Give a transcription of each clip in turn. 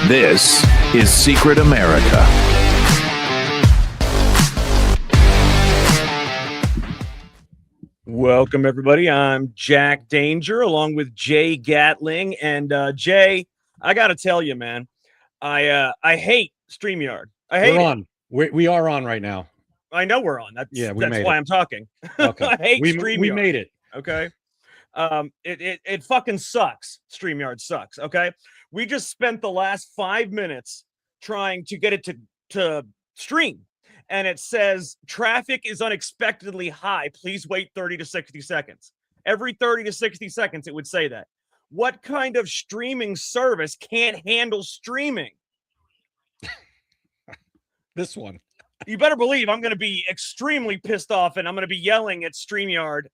This is Secret America. Welcome, everybody. I'm Jack Danger, along with Jay Gatling. And Jay, I got to tell you, man, I hate StreamYard. I hate We're it. on. We are on right now. I know we're on. That's why I'm talking. Okay. I hate we StreamYard. We made it. Okay. It fucking sucks. StreamYard sucks. Okay. We just spent the last 5 minutes trying to get it to stream. And it says traffic is unexpectedly high. Please wait 30 to 60 seconds. Every 30 to 60 seconds, it would say that. What kind of streaming service can't handle streaming? This one. You better believe I'm going to be extremely pissed off, and I'm going to be yelling at StreamYard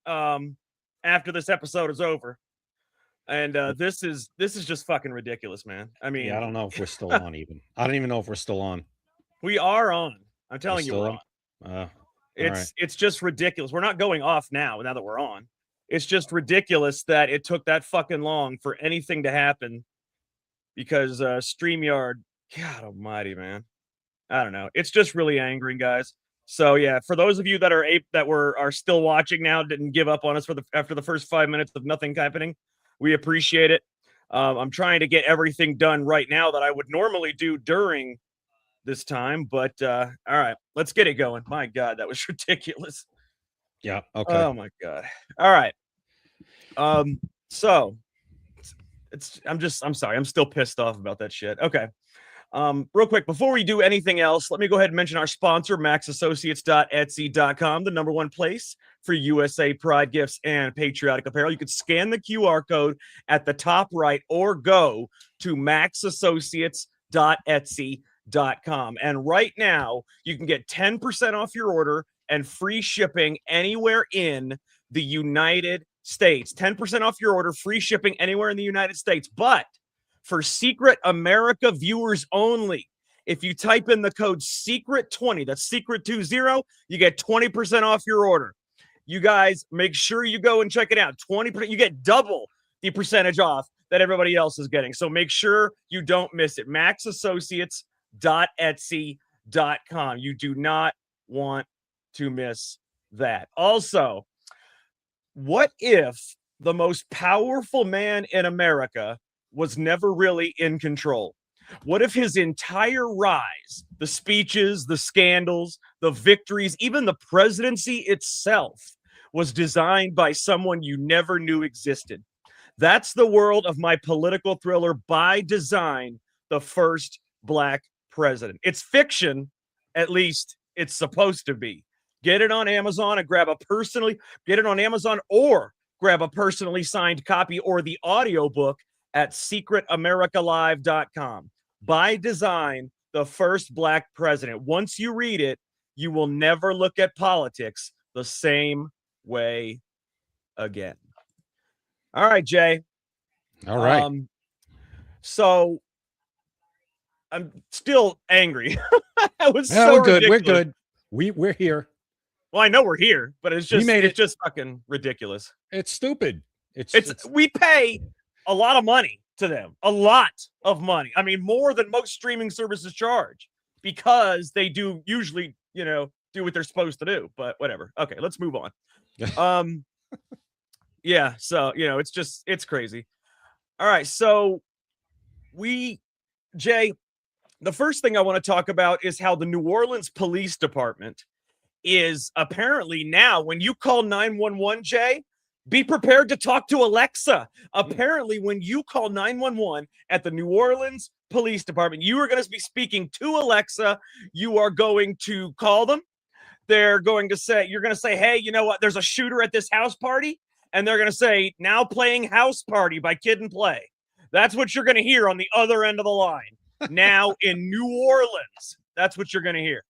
after this episode is over. And this is just fucking ridiculous, man. I mean, yeah, I don't know if we're still on even. I don't even know if we're still on. We are on. I'm telling you, we're on. It's just ridiculous. We're not going off now that we're on. It's just ridiculous that it took that fucking long for anything to happen because StreamYard, God almighty, man. I don't know. It's just really angering, guys. So yeah, for those of you that are still watching now, didn't give up on us after the first 5 minutes of nothing happening, we appreciate it. I'm trying to get everything done right now that I would normally do during this time, but all right, let's get it going. My God, that was ridiculous. Yeah. Okay. Oh my God. All right. So I'm sorry. I'm still pissed off about that shit. Okay. Real quick, before we do anything else, let me go ahead and mention our sponsor, maxassociates.etsy.com, the #1 place for USA Pride gifts and patriotic apparel. You could scan the QR code at the top right or go to maxassociates.etsy.com. And right now, you can get 10% off your order and free shipping anywhere in the United States. 10% off your order, free shipping anywhere in the United States. But for Secret America viewers only, if you type in the code SECRET20, that's SECRET20, you get 20% off your order. You guys, make sure you go and check it out. 20%, you get double the percentage off that everybody else is getting. So make sure you don't miss it. maxassociates.etsy.com. You do not want to miss that. Also, what if the most powerful man in America was never really in control? What if his entire rise, the speeches, the scandals, the victories, even the presidency itself was designed by someone you never knew existed? That's the world of my political thriller, By Design, The First Black President. It's fiction, at least it's supposed to be. Get it on Amazon and get it on Amazon or grab a personally signed copy or the audiobook at secretamericalive.com. By Design, The First Black President. Once you read it, you will never look at politics the same way again. All right, Jay. All right. So I'm still angry. That was Yeah, so we're good. ridiculous. We're good. We're here. Well, I know we're here, but it's just it's just fucking ridiculous. It's stupid. We pay a lot of money to them. A lot of money. I mean, more than most streaming services charge because they do usually, do what they're supposed to do. But whatever. Okay, let's move on. Yeah, so it's crazy. All right, so Jay, the first thing I want to talk about is how the New Orleans Police Department is apparently now, when you call 911, Jay, be prepared to talk to Alexa. Apparently, when you call 911 at the New Orleans Police Department, you are going to be speaking to Alexa. You are going to call them. You're going to say, hey, you know what? There's a shooter at this house party. And they're going to say, now playing House Party by Kid and Play. That's what you're going to hear on the other end of the line. Now in New Orleans, that's what you're going to hear.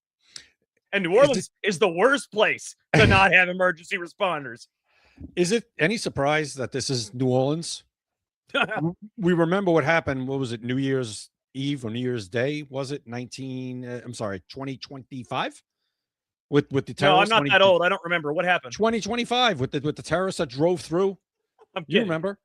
And New Orleans is the worst place to not have emergency responders. Is it any surprise that this is New Orleans? We remember what happened. What was it? New Year's Eve or New Year's Day? Was it 2025? With the terrorists? No, I'm not that old. I don't remember what happened. 2025 with the terrorists that drove through. You remember?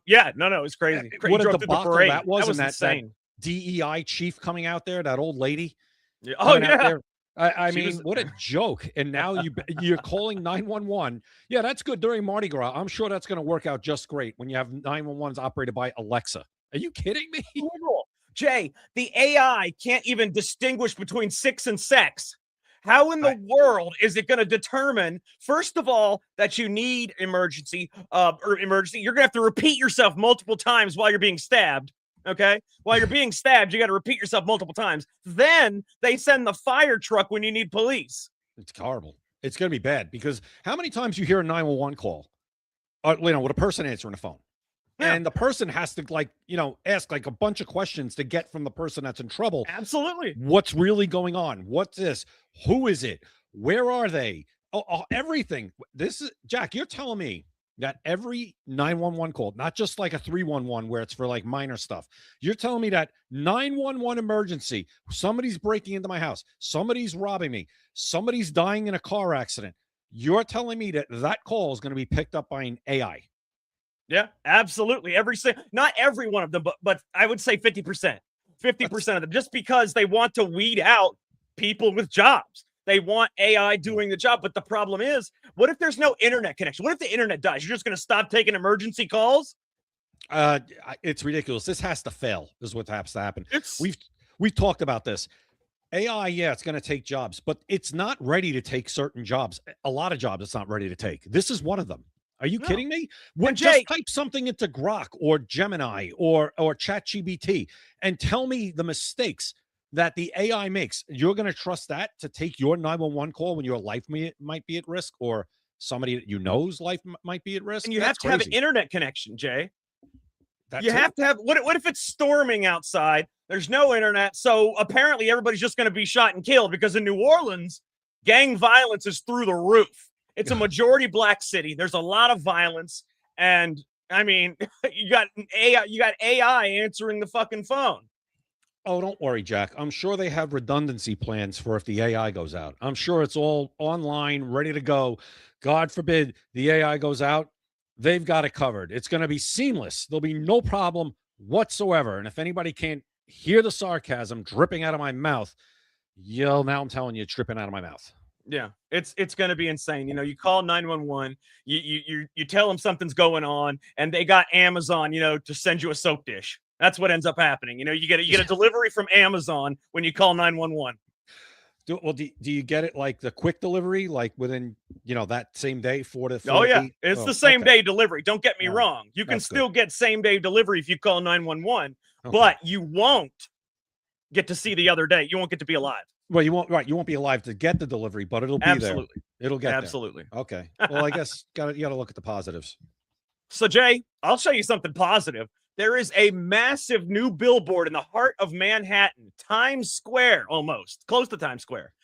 Yeah, no, it's crazy. What a drove through the debacle parade. that was insane. DEI chief coming out there, that old lady. Yeah. Oh Coming out yeah. there. I She mean, was- what a joke. And now you're calling 911. Yeah, that's good during Mardi Gras. I'm sure that's going to work out just great when you have 911s operated by Alexa. Are you kidding me? Horrible. Jay, the AI can't even distinguish between sex and sex. How in the world is it going to determine, first of all, that you need emergency? You're going to have to repeat yourself multiple times while you're being stabbed. Okay, while you're being stabbed, you got to repeat yourself multiple times. Then they send the fire truck when you need police. It's horrible. It's going to be bad because how many times you hear a 911 call, with a person answering the phone, Yeah. and the person has to ask like a bunch of questions to get from the person that's in trouble. Absolutely. What's really going on? What's this? Who is it? Where are they? Everything. This is Jack. You're telling me that every 911 call, not just like a 311 where it's for like minor stuff. You're telling me that 911 emergency, somebody's breaking into my house, somebody's robbing me, somebody's dying in a car accident. You're telling me that that call is going to be picked up by an AI. Yeah, absolutely. Not every one of them, but I would say 50%. 50% of them, just because they want to weed out people with jobs. They want AI doing the job. But the problem is, what if there's no internet connection? What if the internet dies? You're just going to stop taking emergency calls? It's ridiculous. This has to fail, is what has to happen. It's We've talked about this. AI, yeah, it's going to take jobs, but it's not ready to take certain jobs. A lot of jobs it's not ready to take. This is one of them. Are you kidding me? Just type something into Grok or Gemini or ChatGPT and tell me the mistakes that the AI makes. You're going to trust that to take your 911 call when your life might be at risk, or somebody that you know's life might be at risk? And you have to have an internet connection, Jay. You have to have, what if it's storming outside? There's no internet. So apparently everybody's just going to be shot and killed because in New Orleans, gang violence is through the roof. It's a majority black city. There's a lot of violence. And I mean, you got AI answering the fucking phone. Oh, don't worry, Jack. I'm sure they have redundancy plans for if the AI goes out. I'm sure it's all online, ready to go. God forbid the AI goes out. They've got it covered. It's going to be seamless. There'll be no problem whatsoever. And if anybody can't hear the sarcasm dripping out of my mouth, now I'm telling you, it's dripping out of my mouth. Yeah, it's going to be insane. You call 911, you tell them something's going on, and they got Amazon, to send you a soap dish. That's what ends up happening. You get a delivery from Amazon when you call 911. Do you get it like the quick delivery, like within that same day, 4 to 4? Oh yeah, it's the same day delivery. Don't get me wrong. You can still get same day delivery if you call 911, but you won't get to see the other day. You won't get to be alive. Well, you won't. Right, you won't be alive to get the delivery, but it'll be there. It'll get absolutely there. Okay. Well, I guess you got to look at the positives. So Jay, I'll show you something positive. There is a massive new billboard in the heart of Manhattan, Times Square, almost close to Times Square.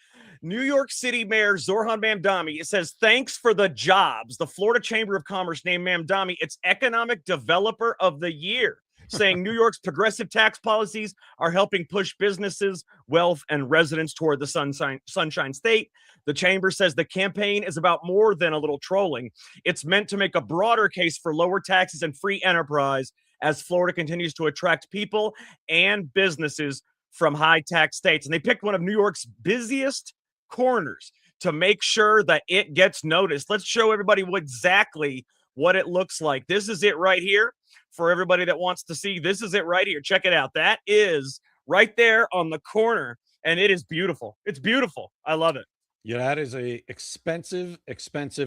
New York City Mayor Zohran Mamdani, it says, thanks for the jobs. The Florida Chamber of Commerce named Mamdani its Economic Developer of the Year, saying New York's progressive tax policies are helping push businesses, wealth, and residents toward the Sunshine State. The chamber says the campaign is about more than a little trolling. It's meant to make a broader case for lower taxes and free enterprise as Florida continues to attract people and businesses from high tax states. And they picked one of New York's busiest corners to make sure that it gets noticed. Let's show everybody exactly what it looks like. This is it right here. For everybody that wants to see, this is it right here. Check it out. That is right there on the corner, and it is beautiful. It's beautiful. I love it. Yeah, that is a expensive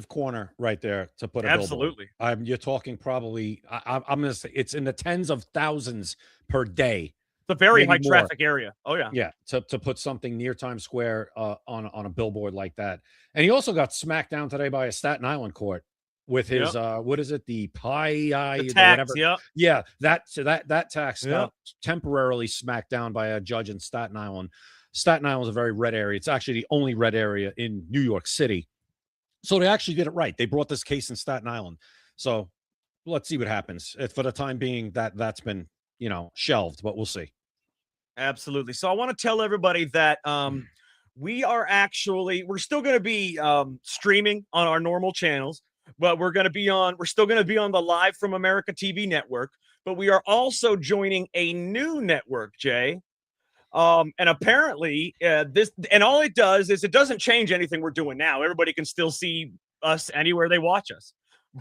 corner right there to put a absolutely. Billboard. You're talking probably. I'm going to say it's in the tens of thousands per day. It's a very high traffic area. Oh yeah, yeah. To put something near Times Square on a billboard like that, and he also got smacked down today by a Staten Island court with his what is it, the tax, whatever. Yeah, that tax got temporarily smacked down by a judge in Staten Island. Staten Island is a very red area. It's actually the only red area in New York City. So they actually did it right. They brought this case in Staten Island. So let's see what happens. For the time being, that's been shelved, but we'll see. Absolutely. So I want to tell everybody that we're still going to be streaming on our normal channels, but we're still going to be on the Live from America TV network, but we are also joining a new network, Jay. And apparently all it does is it doesn't change anything we're doing now. Everybody can still see us anywhere they watch us,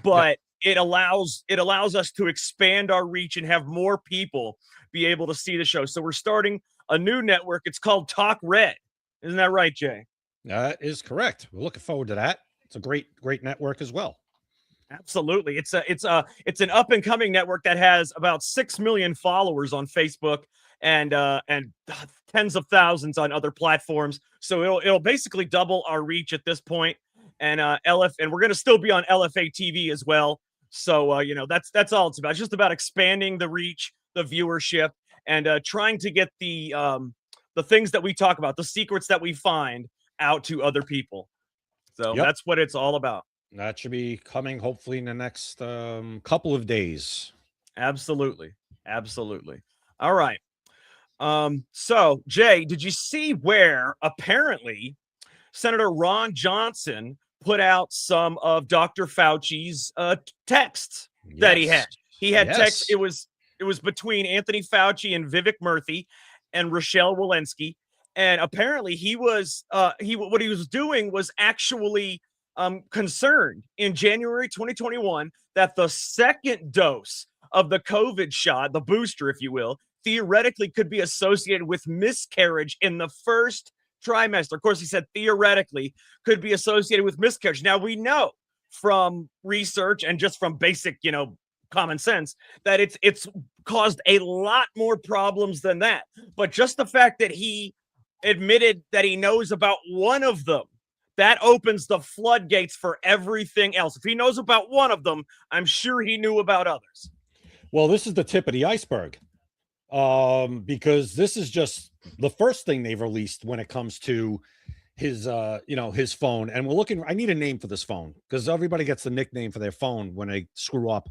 but it allows us to expand our reach and have more people be able to see the show. So we're starting a new network. It's called Talk Red. Isn't that right, Jay? That is correct. We're looking forward to that. It's a great network as well. Absolutely. It's an up and coming network that has about 6 million followers on Facebook and tens of thousands on other platforms. So it'll basically double our reach at this point. And and we're going to still be on LFA TV as well. So that's all it's about. It's just about expanding the reach, the viewership, and trying to get the things that we talk about, the secrets that we find, out to other people. So that's what it's all about. That should be coming hopefully in the next couple of days. Absolutely. All right. So Jay, did you see where apparently Senator Ron Johnson put out some of Dr. Fauci's texts that he had? He had texts. It was between Anthony Fauci and Vivek Murthy and Rochelle Walensky. And apparently what he was doing was actually concerned in January 2021 that the second dose of the COVID shot, the booster, if you will, theoretically could be associated with miscarriage in the first trimester. Of course, he said theoretically could be associated with miscarriage. Now, we know from research and just from basic, common sense that it's caused a lot more problems than that. But just the fact that he admitted that he knows about one of them, that opens the floodgates for everything else. If he knows about one of them, I'm sure he knew about others. Well, this is the tip of the iceberg, because this is just the first thing they've released when it comes to his, his phone. And I need a name for this phone because everybody gets the nickname for their phone when they screw up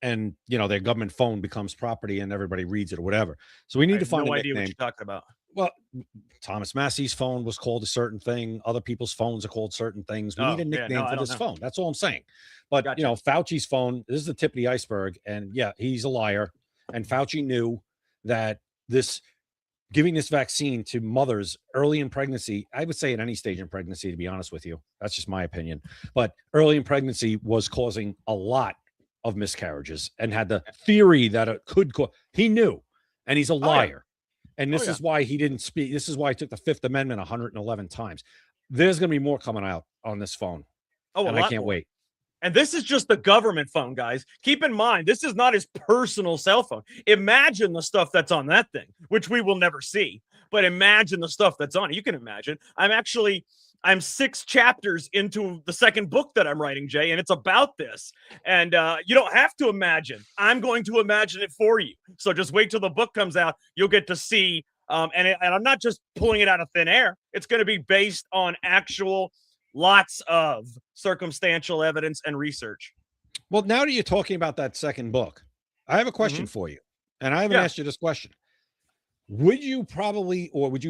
and, their government phone becomes property and everybody reads it or whatever. So we need to find a nickname. No idea what you're talking about. Well, Thomas Massey's phone was called a certain thing. Other people's phones are called certain things. We need a nickname for this phone. That's all I'm saying. But, Fauci's phone, this is the tip of the iceberg. And he's a liar. And Fauci knew that giving this vaccine to mothers early in pregnancy, I would say at any stage in pregnancy, to be honest with you, that's just my opinion. But early in pregnancy was causing a lot of miscarriages and had the theory that it could cause. He knew, and he's a liar. And this is why he didn't speak. This is why he took the Fifth Amendment 111 times. There's going to be more coming out on this phone. And I can't wait. And this is just the government phone, guys. Keep in mind, this is not his personal cell phone. Imagine the stuff that's on that thing, which we will never see. But imagine the stuff that's on it. You can imagine. I'm 6 chapters into the second book that I'm writing, Jay, and it's about this. And you don't have to imagine. I'm going to imagine it for you. So just wait till the book comes out. You'll get to see. And I'm not just pulling it out of thin air. It's going to be based on actual lots of circumstantial evidence and research. Well, now that you're talking about that second book, I have a question for you. And I haven't asked you this question. Would you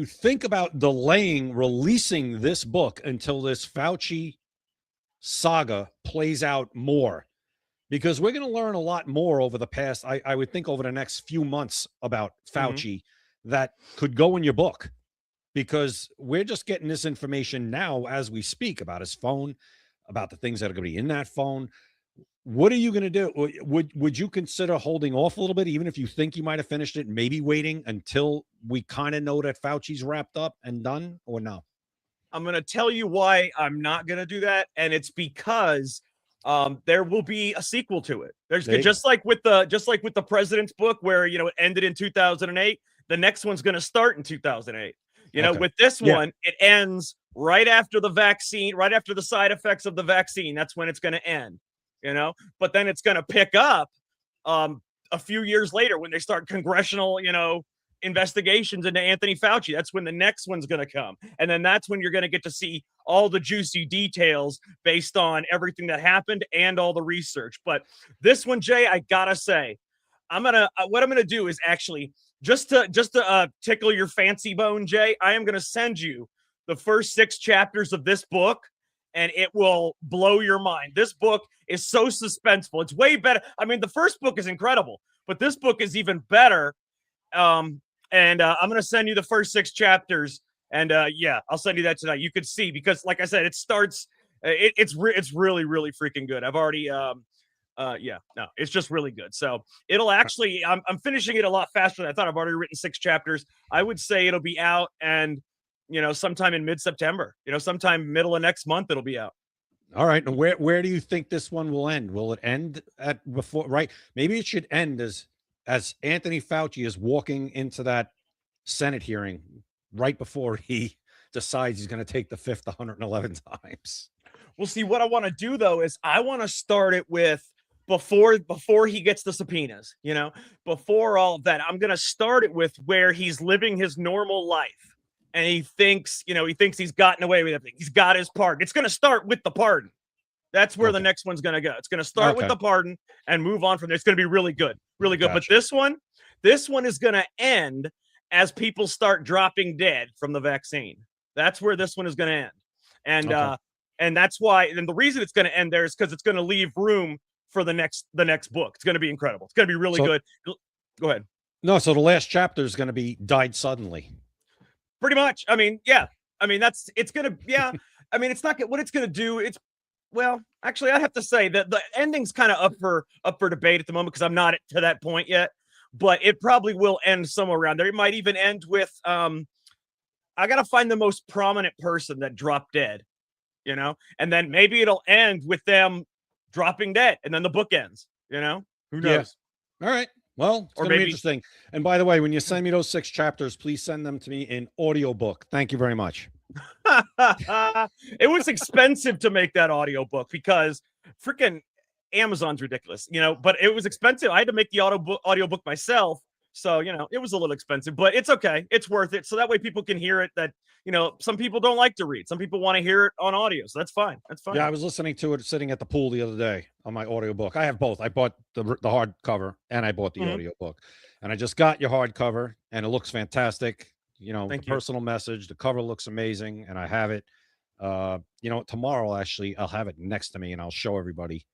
think about delaying releasing this book until this Fauci saga plays out more? Because we're going to learn a lot more over the past, I would think over the next few months about Fauci that could go in your book, because we're just getting this information now as we speak about his phone, about the things that are going to be in that phone. What are you going to do? Would you consider holding off a little bit, even if you think you might have finished it, maybe waiting until we kind of know that Fauci's wrapped up and done, or no? I'm going to tell you why I'm not going to do that. And it's because there will be a sequel to it. There's just like with the president's book where, it ended in 2008. The next one's going to start in 2008. With this one, it ends right after the vaccine, right after the side effects of the vaccine. That's when it's going to end. But then it's going to pick up a few years later when they start congressional, investigations into Anthony Fauci. That's when the next one's going to come. And then that's when you're going to get to see all the juicy details based on everything that happened and all the research. But this one, Jay, I got to say, what I'm going to do is actually just to tickle your fancy bone, Jay, I am going to send you the first 6 chapters of this book. and it will blow your mind. This book is so suspenseful. It's way better. I mean, the first book is incredible, but this book is even better. I'm going to send you the first 6 chapters, and yeah, I'll send you that tonight. You could see, because like I said, it starts. It's really, really freaking good. I've already yeah, no, it's just really good. So it'll actually, I'm finishing it a lot faster than I thought. I've already written 6 chapters. I would say it'll be out, and sometime in mid-September, sometime middle of next month, it'll be out. All right. And where do you think this one will end? Will it end at before, right? Maybe it should end as Anthony Fauci is walking into that Senate hearing right before he decides he's going to take the fifth 111 times. Well, see, what I want to do though is I want to start it with before he gets the subpoenas, before all of that. I'm going to start it with where he's living his normal life, and he thinks he's gotten away with everything. He's got his pardon. It's going to start with the pardon. That's where the next one's going to go. It's going to start with the pardon and move on from there. It's going to be really good, really good. Gotcha. But this one is going to end as people start dropping dead from the vaccine. That's where this one is going to end. And that's why, and the reason it's going to end there is because it's going to leave room for the next book. It's going to be incredible. It's going to be really good. Go ahead. No, so the last chapter is going to be died suddenly. Pretty much. I mean, yeah. I mean, it's going to, yeah. I mean, it's not what it's going to do. Well, actually, I have to say that the ending's kind of up for debate at the moment, because I'm not to that point yet. But it probably will end somewhere around there. It might even end with, I got to find the most prominent person that dropped dead, and then maybe it'll end with them dropping dead, and then the book ends, who knows? Yeah. All right. Well, it's going to be interesting. And by the way, when you send me those 6 chapters, please send them to me in audiobook. Thank you very much. It was expensive to make that audiobook because freaking Amazon's ridiculous, but it was expensive. I had to make the audiobook myself. So, it was a little expensive, but it's okay. It's worth it. So that way people can hear it. That, some people don't like to read. Some people want to hear it on audio. So that's fine. That's fine. Yeah, I was listening to it sitting at the pool the other day on my audiobook. I have both. I bought the hardcover and I bought the audiobook. And I just got your hardcover, and it looks fantastic. The personal message, the cover looks amazing, and I have it. Tomorrow, actually, I'll have it next to me, and I'll show everybody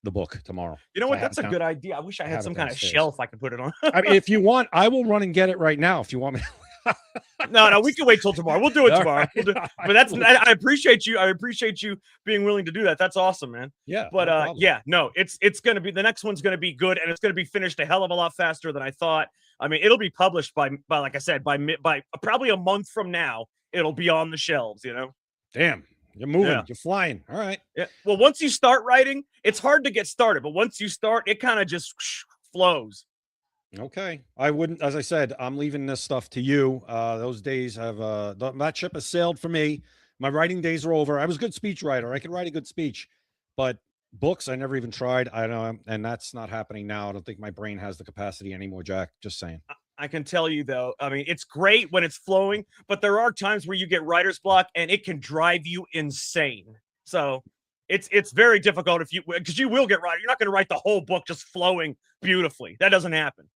the book tomorrow. You know what? That's a good idea. I wish I had some kind of shelf I could put it on. I mean, if you want, I will run and get it right now if you want me. No, we can wait till tomorrow. We'll do it tomorrow. Right. But I appreciate you. I appreciate you being willing to do that. That's awesome, man. Yeah. But it's going to be, the next one's going to be good, and it's going to be finished a hell of a lot faster than I thought. I mean, it'll be published by like I said, by probably a month from now, it'll be on the shelves, Damn. You're moving. You're flying. All right. Yeah. Well, once you start writing, it's hard to get started, but once you start, it kind of just flows. Okay. I wouldn't, as I said, I'm leaving this stuff to you. Those days have, that ship has sailed for me. My writing days are over. I was a good speech writer. I could write a good speech, but books, I never even tried. I know. And that's not happening now. I don't think my brain has the capacity anymore, Jack. Just saying. I can tell you though, I mean, it's great when it's flowing, but there are times where you get writer's block and it can drive you insane. So it's very difficult because you will get writer. You're not going to write the whole book just flowing beautifully. That doesn't happen.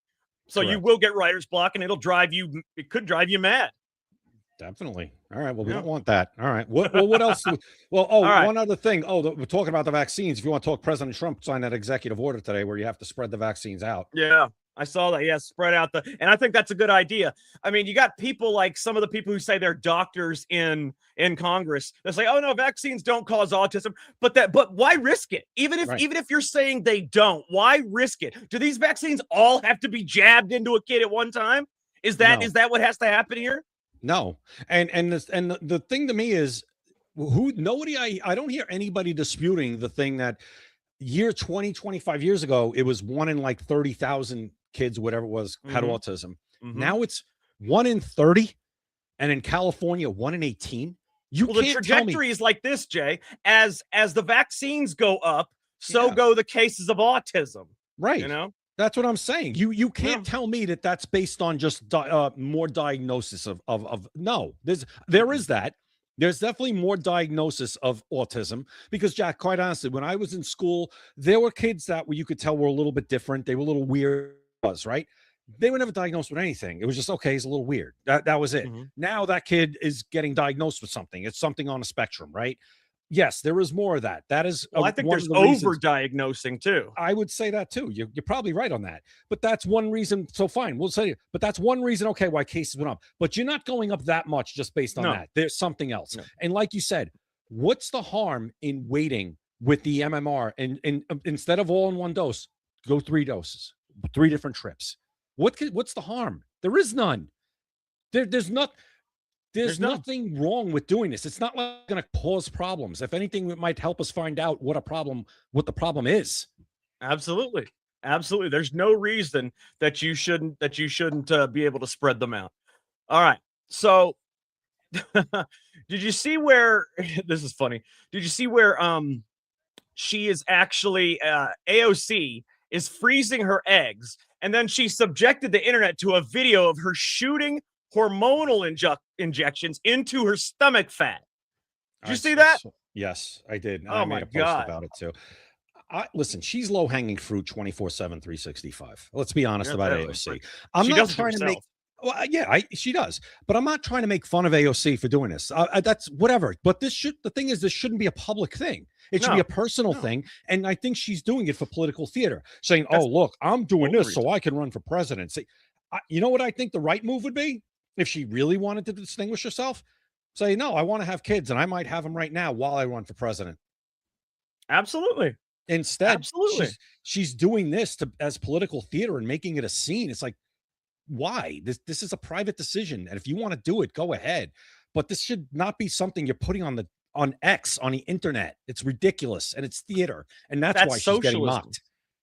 So Correct. You will get writer's block, and it could drive you mad. Definitely. All right. Well, we don't want that. All right. What else? One other thing. We're talking about the vaccines. If you want to talk, President Trump signed that executive order today where you have to spread the vaccines out. Yeah. I saw that. Yeah, spread out and I think that's a good idea. I mean, you got people like some of the people who say they're doctors in Congress. They say, "Oh no, vaccines don't cause autism." But why risk it? Even if you're saying they don't, why risk it? Do these vaccines all have to be jabbed into a kid at one time? Is that what has to happen here? No. And the thing to me is I don't hear anybody disputing the thing that 25 years ago, it was 1 in like 30,000 kids, whatever it was, had autism. Now it's 1 in 30, and in California, 1 in 18. The trajectory is like this, Jay. As the vaccines go up, so go the cases of autism. Right. That's what I'm saying. You can't tell me that that's based on just more diagnosis of no. There is that. There's definitely more diagnosis of autism because, Jack, quite honestly, when I was in school, there were kids that you could tell were a little bit different. They were a little weird, right? They were never diagnosed with anything. It was just, okay, he's a little weird. That was it. Now that kid is getting diagnosed with something. It's something on a spectrum, right? Yes, there is more of that. That is, Well, I think one there's of the reasons. over-diagnosing too. I would say that too. You're probably right on that. But that's one reason. So fine, we'll say. But that's one reason. Okay, why cases went up. But you're not going up that much just based on No. that. There's something else. No. And like you said, what's the harm in waiting with the MMR and instead of all in one dose, go 3 doses, 3 different trips? What's the harm? There is none. There's nothing wrong with doing this. It's not like going to cause problems. If anything, it might help us find out what the problem is. Absolutely. Absolutely. There's no reason that you shouldn't be able to spread them out. All right. So did you see where this is funny? Did you see where she is actually AOC is freezing her eggs, and then she subjected the internet to a video of her shooting hormonal injections into her stomach fat. Did you see that? Yes, I did. Oh I my made a post God. about it too. Listen, she's low hanging fruit 24/7, 365. Let's be honest about AOC. I'm not trying to make. Well, yeah, she does, but I'm not trying to make fun of AOC for doing this. That's whatever. But the thing is, this shouldn't be a public thing. It should be a personal thing. And I think she's doing it for political theater, saying, "Oh, look, I'm doing this so I can run for presidency." You know what I think the right move would be if she really wanted to distinguish herself? Say, "No, I want to have kids, and I might have them right now while I run for president." Absolutely. Instead, Absolutely. she's doing this as political theater and making it a scene. It's like, why? This is a private decision, and if you want to do it, go ahead. But this should not be something you're putting on X, on the internet. It's ridiculous, and it's theater, and that's why she's getting mocked.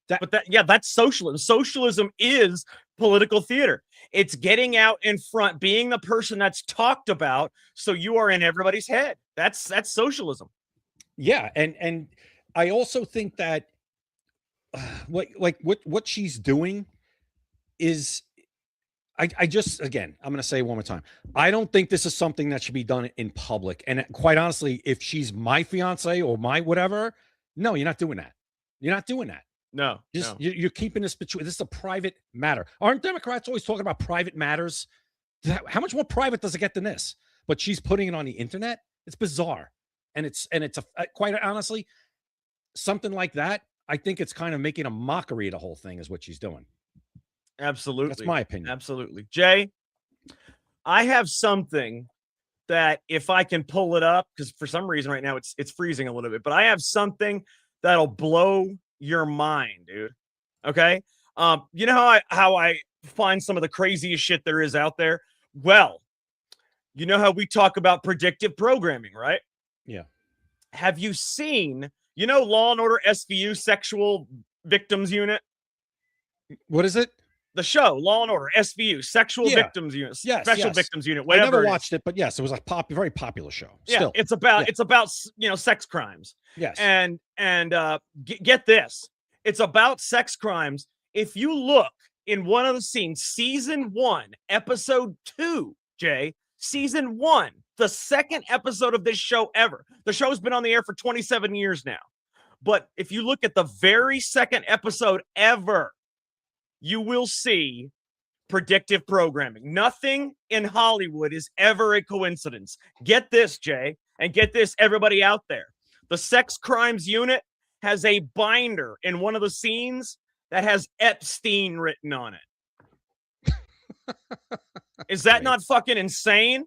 That's socialism. Socialism is political theater. It's getting out in front, being the person that's talked about, so you are in everybody's head. That's socialism. Yeah, and I also think that what she's doing is, I just, again, I'm going to say it one more time. I don't think this is something that should be done in public. And quite honestly, if she's my fiance or my whatever, no, you're not doing that. You're not doing that. No, you're keeping this between. This is a private matter. Aren't Democrats always talking about private matters? How much more private does it get than this? But she's putting it on the internet. It's bizarre, and it's quite honestly, something like that. I think it's kind of making a mockery of the whole thing, is what she's doing. Absolutely. That's my opinion. Absolutely. Jay, I have something that, if I can pull it up, because for some reason right now it's freezing a little bit, but I have something that'll blow your mind, dude. Okay? You know how I find some of the craziest shit there is out there? Well, you know how we talk about predictive programming, right? Yeah. Have you seen, Law and Order SVU, Sexual Victims Unit? What is it? The show, Law and Order, SVU, Sexual Victims Unit, Special Victims Unit. I never watched it, but yes, it was a very popular show. Yeah, it's about sex crimes. Yes, and get this, it's about sex crimes. If you look in one of the scenes, season 1, episode 2, Jay, season 1, the second episode of this show ever. The show's been on the air for 27 years now, but if you look at the very second episode ever, you will see predictive programming. Nothing in Hollywood is ever a coincidence. Get this, Jay, and get this, everybody out there. The Sex Crimes Unit has a binder in one of the scenes that has Epstein written on it. Is that not fucking insane?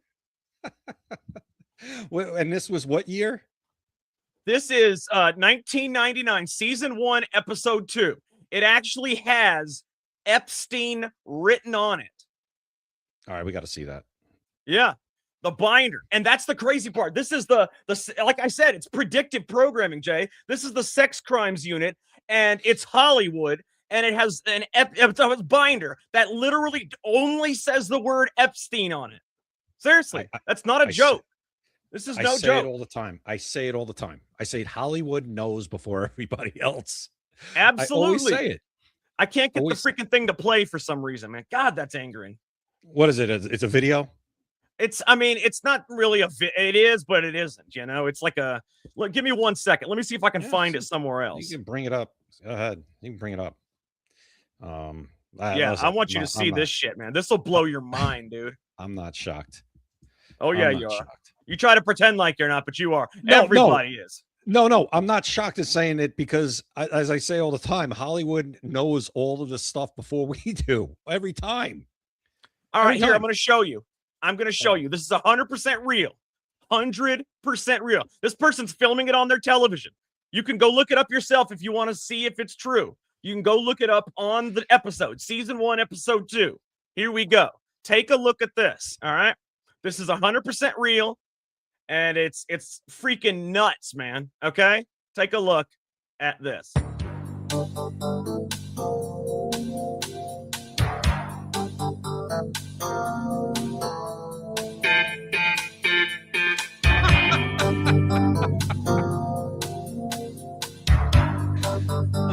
And this was what year? This is 1999, season 1, episode 2. It actually has Epstein written on it. All right, we got to see that. Yeah, the binder. And that's the crazy part. This is the like I said, it's predictive programming, Jay. This is the Sex Crimes Unit, and it's Hollywood, and it has a binder that literally only says the word Epstein on it. Seriously, that's not a joke. This is no joke. I say it all the time. I say it all the time. I say Hollywood knows before everybody else. Absolutely. I always say it. I can't get the freaking thing to play for some reason, man. God, that's angering. What is it? It's a video? It's not really it is, but it isn't, It's like look, give me 1 second. Let me see if I can find it somewhere else. You can bring it up. Go ahead. You can bring it up. I want you to see this shit, man. This will blow your mind, dude. I'm not shocked. Oh, yeah, you are. Shocked. You try to pretend like you're not, but you are. No, Everybody is. No, I'm not shocked at saying it because, as I say all the time, Hollywood knows all of this stuff before we do every time. All right, here, I'm going to show you. This is 100% real. 100% real. This person's filming it on their television. You can go look it up yourself if you want to see if it's true. You can go look it up on the episode, season 1, episode 2. Here we go. Take a look at this. All right. This is 100% real. And it's freaking nuts, man. Okay? Take a look at this.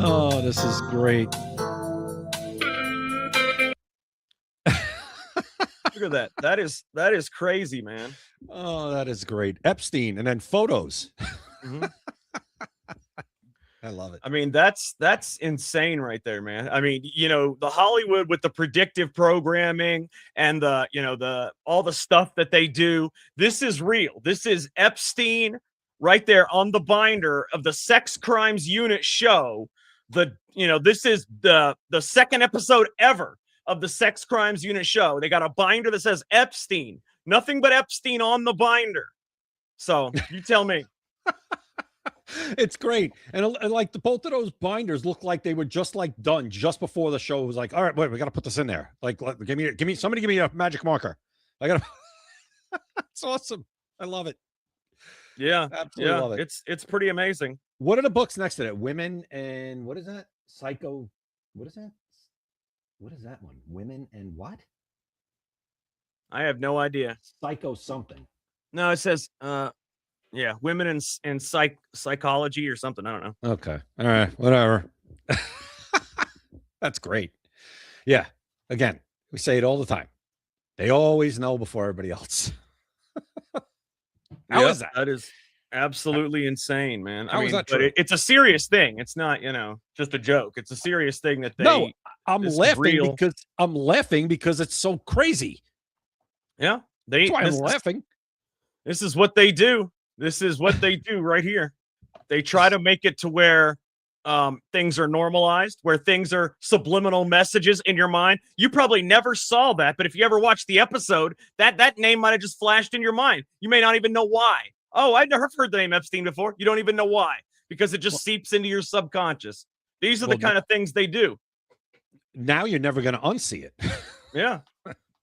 Oh, this is great. Look at that. That is crazy, man. Oh, that is great. Epstein and then photos. Mm-hmm. I love it. I mean, that's insane right there, man. I mean, the Hollywood with the predictive programming and all the stuff that they do. This is real. This is Epstein right there on the binder of the Sex Crimes Unit show. This is the second episode ever of the Sex Crimes Unit show. They got a binder that says Epstein. Nothing but Epstein on the binder. So you tell me. It's great. And like both of those binders look like they were just done just before the show. It was like, all right, wait, we got to put this in there. Like, somebody give me a magic marker. I got to, it's awesome. I love it. Yeah. Absolutely love it. It's pretty amazing. What are the books next to that? Women and what is that? Psycho. What is that? What is that one? Women and what? I have no idea. Psycho something. No, it says, women in psychology or something. I don't know. Okay. All right. Whatever. That's great. Yeah. Again, we say it all the time. They always know before everybody else. How is that? That is absolutely insane, man. How is that true? But it's a serious thing. It's not, just a joke. It's a serious thing that they. No, I'm laughing because it's so crazy. Yeah, that's why I'm laughing. This is what they do. This is what they do right here. They try to make it to where things are normalized, where things are subliminal messages in your mind. You probably never saw that, but if you ever watched the episode, that name might have just flashed in your mind. You may not even know why. Oh, I've never heard the name Epstein before. You don't even know why, because it just seeps into your subconscious. These are the kind of things they do. Now you're never going to unsee it. Yeah.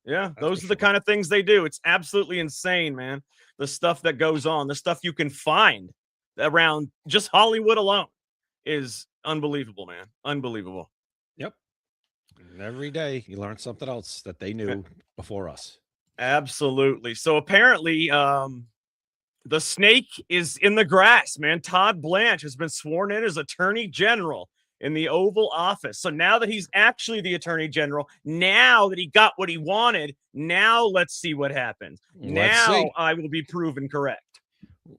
Yeah. Those are the kind of things they do. It's absolutely insane, man. The stuff that goes on, the stuff you can find around just Hollywood alone is unbelievable, man. Unbelievable. Yep. And every day you learn something else that they knew before us. Absolutely. So apparently, the snake is in the grass, man. Todd Blanche has been sworn in as Attorney General in the Oval Office. So now that he's actually the Attorney General, now that he got what he wanted, now let's see what happens. I will be proven correct.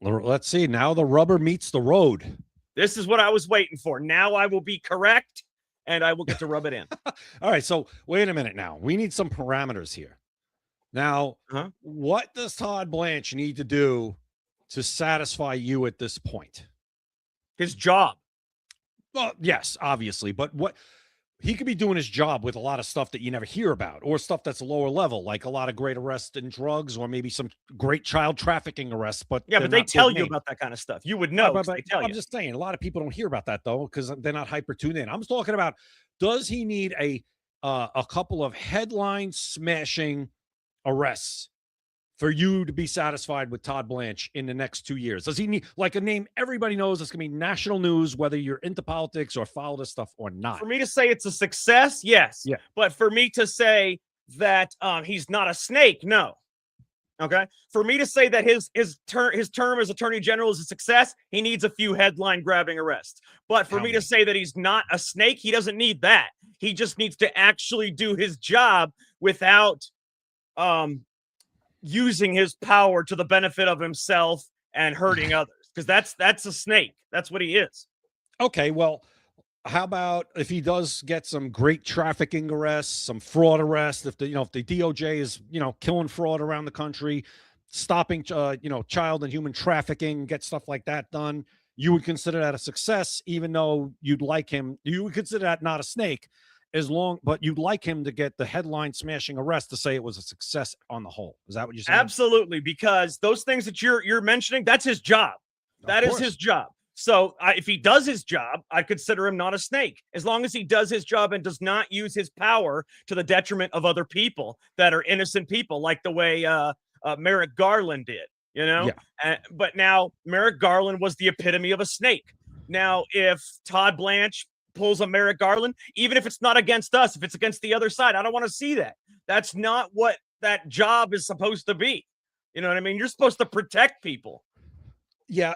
Let's see. Now the rubber meets the road. This is what I was waiting for. Now I will be correct, and I will get to rub it in. All right. So wait a minute now. We need some parameters here. Now, what does Todd Blanche need to do to satisfy you at this point? His job. Well, yes, obviously, but what he could be doing his job with a lot of stuff that you never hear about, or stuff that's lower level, like a lot of great arrests in drugs, or maybe some great child trafficking arrests. But but they tell you about that kind of stuff. You would know. I'm just saying, a lot of people don't hear about that though, because they're not hyper tuned in. I'm talking about, does he need a couple of headline smashing arrests for you to be satisfied with Todd Blanche in the next 2 years? Does he need like a name everybody knows that's going to be national news, whether you're into politics or follow this stuff or not? For me to say it's a success, yes. Yeah. But for me to say that he's not a snake, no. Okay. For me to say that his term as Attorney General is a success, he needs a few headline grabbing arrests. But for me to say that he's not a snake, he doesn't need that. He just needs to actually do his job without using his power to the benefit of himself and hurting others, because that's a snake. That's what he is. Okay, well, how about if he does get some great trafficking arrests, some fraud arrests, if the DOJ is killing fraud around the country, stopping, child and human trafficking, get stuff like that done, you would consider that a success, even though you'd like him. You would consider that not a snake, but you'd like him to get the headline smashing arrest to say it was a success on the whole. Is that what you're saying? Absolutely, because those things that you're mentioning, that's his job. That is his job. So if he does his job, I consider him not a snake. As long as he does his job and does not use his power to the detriment of other people that are innocent people, like the way Merrick Garland did. But now Merrick Garland was the epitome of a snake. Now, if Todd Blanche pulls a Merrick Garland, even if it's not against us, if it's against the other side, I don't want to see that. That's not what that job is supposed to be. You know what I mean? You're supposed to protect people. Yeah,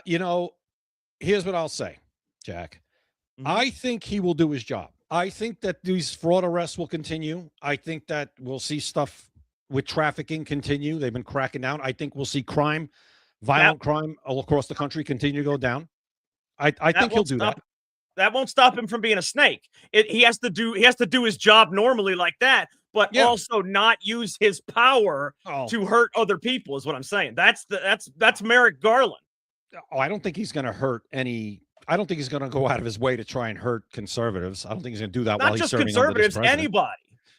here's what I'll say, Jack. I think he will do his job. I think that these fraud arrests will continue. I think that we'll see stuff with trafficking continue. They've been cracking down. I think we'll see violent crime all across the country continue to go down. I think he'll do that. That won't stop him from being a snake. He has to do his job normally like that, but also not use his power to hurt other people is what I'm saying. That's Merrick Garland. Oh, I don't think he's going to hurt any. I don't think he's going to go out of his way to try and hurt conservatives. I don't think he's going to do that while he's serving under this president. Anybody.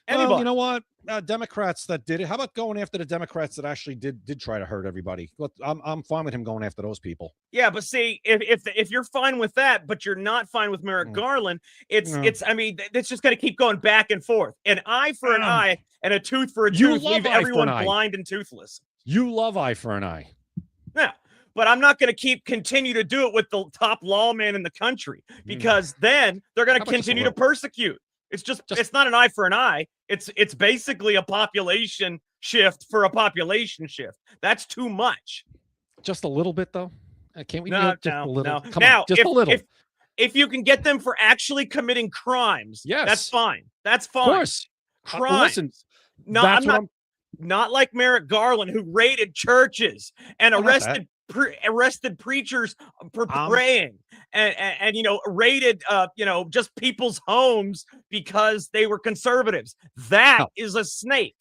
Well, you know what? Democrats that did it. How about going after the Democrats that actually did try to hurt everybody? Look, I'm fine with him going after those people. Yeah, but see, if you're fine with that, but you're not fine with Merrick Garland, it's just going to keep going back and forth. An eye for an eye and a tooth for a tooth. Leave everyone blind and toothless. You love eye for an eye. Yeah. But I'm not going to continue to do it with the top lawman in the country, because then they're going to continue to persecute. It's not an eye for an eye. It's basically a population shift for a population shift. That's too much. Just a little bit, though. Can't we? No. Come on, just a little. If you can get them for actually committing crimes, that's fine. That's fine. Of course, crimes. Listen, not like Merrick Garland, who raided churches and arrested preachers for praying and raided just people's homes because they were conservatives. That is a snake.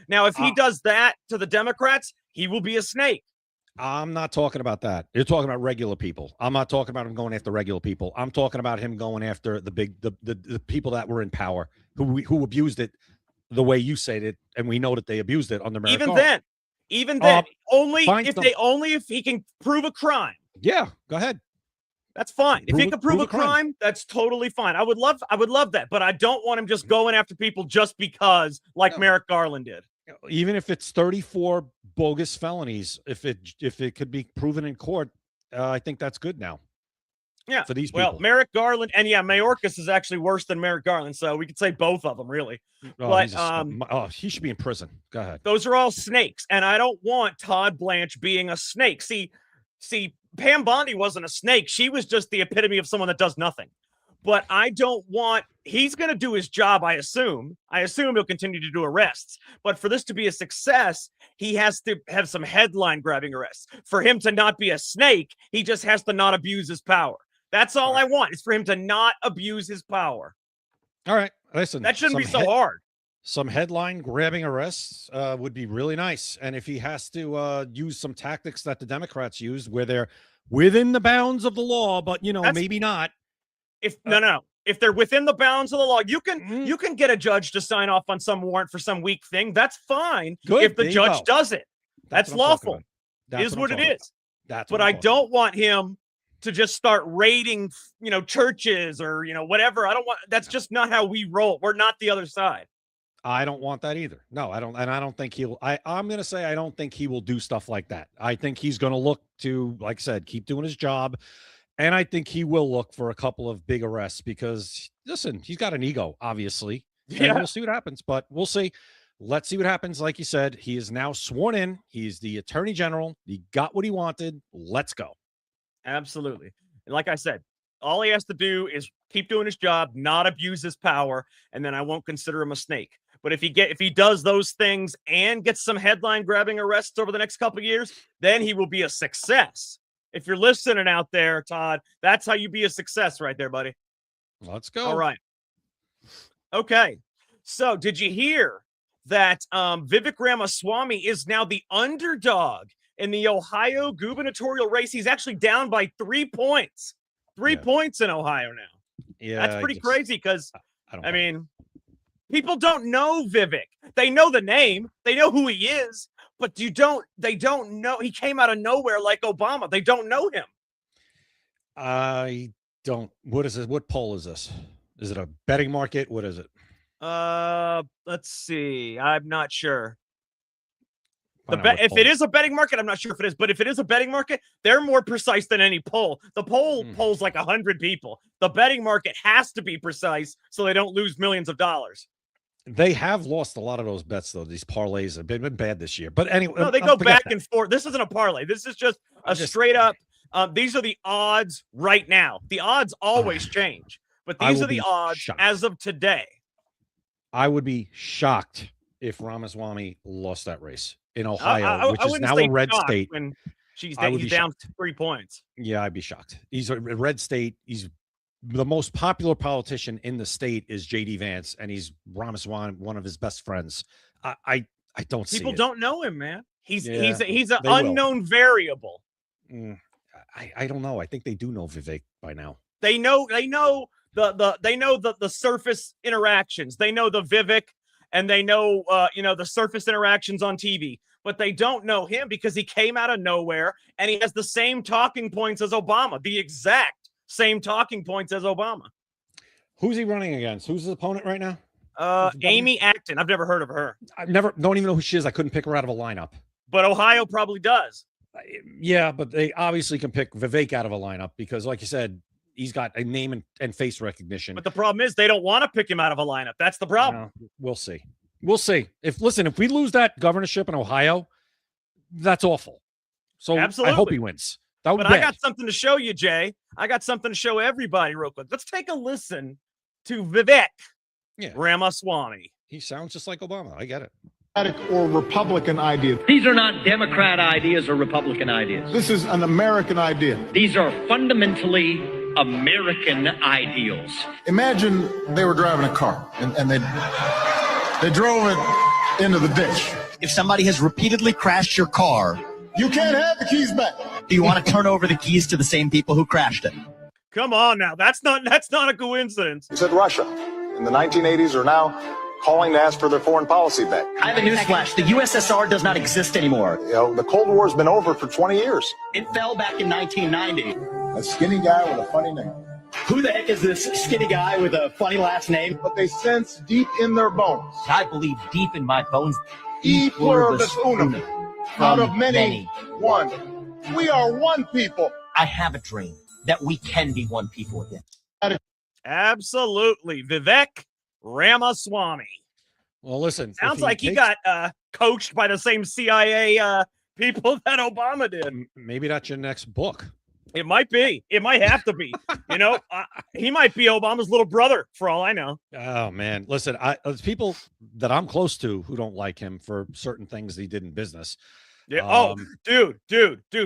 Now, if he does that to the Democrats, he will be a snake. I'm not talking about that. You're talking about regular people. I'm not talking about him going after regular people. I'm talking about him going after the people that were in power who abused it the way you said it, and we know that they abused it under Merrick Garland. Even then, if he can prove a crime. Yeah, go ahead. That's fine. If he can prove a crime, that's totally fine. I would love that, but I don't want him just going after people just because, like Merrick Garland did. Even if it's 34 bogus felonies, if it could be proven in court, I think that's good now. Yeah. For these people. Well, Merrick Garland, and Mayorkas is actually worse than Merrick Garland, so we could say both of them, really. He should be in prison. Go ahead. Those are all snakes, and I don't want Todd Blanche being a snake. See, Pam Bondi wasn't a snake. She was just the epitome of someone that does nothing. But I don't want – he's going to do his job, I assume. I assume he'll continue to do arrests. But for this to be a success, he has to have some headline-grabbing arrests. For him to not be a snake, he just has to not abuse his power. That's all I want, is for him to not abuse his power. All right. Listen. That shouldn't be so hard. Some headline-grabbing arrests would be really nice. And if he has to use some tactics that the Democrats use where they're within the bounds of the law, but, maybe not. If they're within the bounds of the law, you can get a judge to sign off on some warrant for some weak thing. That's fine. Good. If the judge does it. That's lawful. Is what it is. But I don't want him to just start raiding, churches or, whatever. I don't want, that's just not how we roll. We're not the other side. I don't want that either. No, I don't. And I don't think I'm going to say, I don't think he will do stuff like that. I think he's going to look to, like I said, keep doing his job. And I think he will look for a couple of big arrests because, listen, he's got an ego, obviously. Yeah. And we'll see what happens, but we'll see. Let's see what happens. Like you said, he is now sworn in. He's the attorney general. He got what he wanted. Let's go. Absolutely. And like I said, all he has to do is keep doing his job, not abuse his power, and then I won't consider him a snake. But if he does those things and gets some headline grabbing arrests over the next couple of years, then he will be a success. If you're listening out there, Todd, that's how you be a success right there, buddy. Let's go. All right. Okay. So did you hear that Vivek Ramaswamy is now the underdog in the Ohio gubernatorial race. He's actually down by 3 points. 3 points in Ohio now. Yeah, that's pretty crazy because, I mean, people don't know Vivek. They know the name. They know who he is, but they don't know. He came out of nowhere like Obama. They don't know him. I don't. What is this? What poll is this? Is it a betting market? What is it? Let's see. I'm not sure. If If it is a betting market, I'm not sure if it is, but if it is a betting market, they're more precise than any poll. The poll polls like 100 people. The betting market has to be precise so they don't lose millions of dollars. They have lost a lot of those bets, though. These parlays have been bad this year. But anyway, no, they go back and forth. This isn't a parlay. This is just straight up. These are the odds right now. The odds always change, but these are the odds as of today. I would be shocked if Ramaswamy lost that race in Ohio, which is now a red state. When he's down 3 points. Yeah, I'd be shocked. He's a red state. He's the most popular politician in the state is J.D. Vance, and he's Ramaswamy, one of his best friends. I don't see it. People don't know him, man. He's an unknown variable. I don't know. I think they do know Vivek by now. They know the surface interactions. They know the Vivek, and they know the surface interactions on TV. But they don't know him because he came out of nowhere, and he has the same talking points as Obama, the exact same talking points as Obama. Who's he running against? Who's his opponent right now? Amy Acton. I've never heard of her. Don't even know who she is. I couldn't pick her out of a lineup. But Ohio probably does. Yeah, but they obviously can pick Vivek out of a lineup because, like you said, he's got a name and face recognition. But the problem is they don't want to pick him out of a lineup. That's the problem. We'll see. We'll see. If we lose that governorship in Ohio, that's awful. So absolutely. I hope he wins. But I got something to show you, Jay. I got something to show everybody real quick. Let's take a listen to Vivek Ramaswamy. He sounds just like Obama. I get it. Or Republican idea. These are not Democrat ideas or Republican ideas. This is an American idea. These are fundamentally American ideals. Imagine they were driving a car and they drove it into the ditch. If somebody has repeatedly crashed your car, you can't have the keys back. Do you want to turn over the keys to the same people who crashed it? Come on now. That's not a coincidence. He said Russia in the 1980s are now calling to ask for their foreign policy back. I have a newsflash. The USSR does not exist anymore. The Cold War's been over for 20 years. It fell back in 1990. A skinny guy with a funny name. Who the heck is this skinny guy with a funny last name? But they sense deep in their bones. I believe deep in my bones. E pluribus unum. Out of many, one. We are one people. I have a dream that we can be one people again. Absolutely. Vivek Ramaswamy. Well, listen. Sounds like he got coached by the same CIA people that Obama did. Maybe that's your next book. It might be. It might have to be. He might be Obama's little brother for all I know. Oh, man. Listen, there's people that I'm close to who don't like him for certain things he did in business. Yeah. Dude.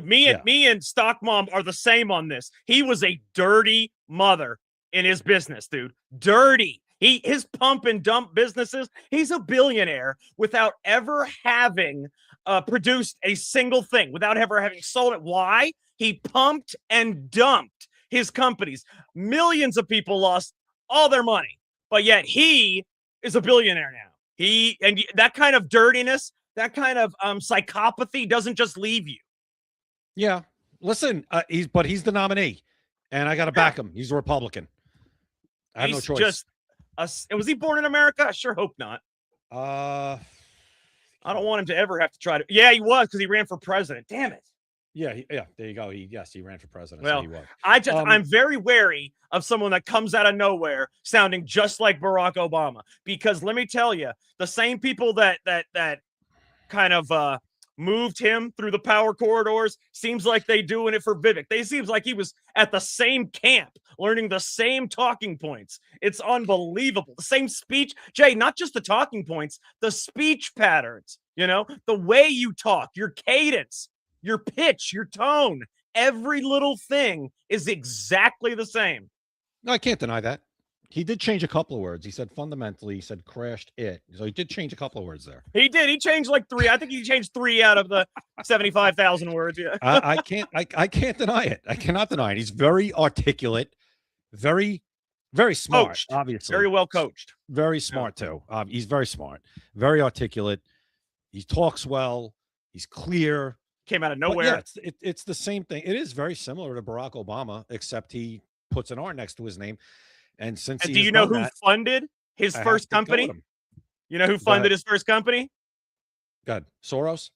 Me and Stock Mom are the same on this. He was a dirty mother in his business, dude. Dirty. His pump and dump businesses. He's a billionaire without ever having produced a single thing, without ever having sold it. Why? He pumped and dumped his companies. Millions of people lost all their money, but yet he is a billionaire now. And that kind of dirtiness, that kind of psychopathy doesn't just leave you. Yeah. Listen, he's the nominee, and I got to back him. He's a Republican. I have no choice. Was he born in America? I sure hope not. I don't want him to ever have to try to. Yeah, he was because he ran for president. Damn it. Yeah, there you go. He ran for president. Well, so he was. I'm very wary of someone that comes out of nowhere sounding just like Barack Obama, because let me tell you, the same people that kind of moved him through the power corridors seems like they doing it for Vivek. They seems like he was at the same camp, learning the same talking points. It's unbelievable. The same speech, Jay, not just the talking points, the speech patterns, the way you talk, your cadence, your pitch, your tone, every little thing is exactly the same. No, I can't deny that. He did change a couple of words. He said fundamentally, he said crashed it. So he did change a couple of words there. He did. He changed like 3. I think he changed 3 out of the 75,000 words. Yeah. I can't deny it. I cannot deny it. He's very articulate, very smart, Coached. obviously. Very well coached. Very smart too. He's very smart, very articulate. He talks well. He's clear. Came out of But nowhere. yeah, it's the same thing. It is very similar to Barack Obama, except he puts an R next to his name. And since And he do has you know done who that, funded his I have first to go with company? him. You know who funded his first company? God, Soros?